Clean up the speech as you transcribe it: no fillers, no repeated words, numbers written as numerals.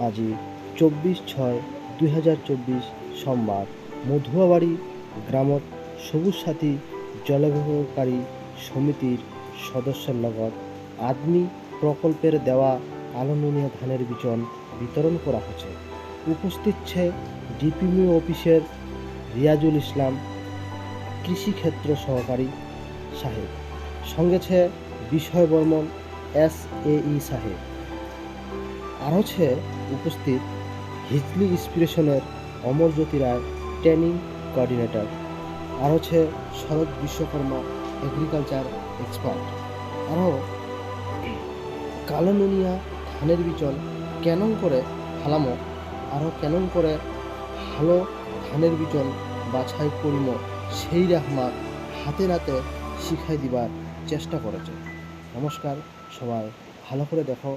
আজি 24/6/2024 সোমবার মধুয়াবাড়ি গ্রামত সবুজ সাথী জলগ্রহণকারী সমিতির সদস্যের লগত আদমি প্রকল্পের দেওয়া কালো নুনিয়া ধানের বিচন বিতরণ করা হচ্ছে। উপস্থিত ছে ডিপিএমও অফিসের রিয়াজুল ইসলাম কৃষি ক্ষেত্র সহকারী সাহেব, সঙ্গে ছে বিষয় বর্মন SAE সাহেব। আরও ছে উপস্থিত হিজলি ইন্সপিরেশনের অমরজ্যোতি রায় ট্রেনিং কোঅর্ডিনেটর। আরও ছে শরৎ বিশ্বকর্মা এগ্রিকালচার এক্সপার্ট। আরও কালো নুনিয়া ধানের বিচন কেনং করে ফালামো, আরও কেনং করে ভালো ধানের বিচন বাছাই করিম সেই রাহমা হাতে নাতে শিখাই দিবার চেষ্টা করেছে। নমস্কার, সবাই ভালো করে দেখো।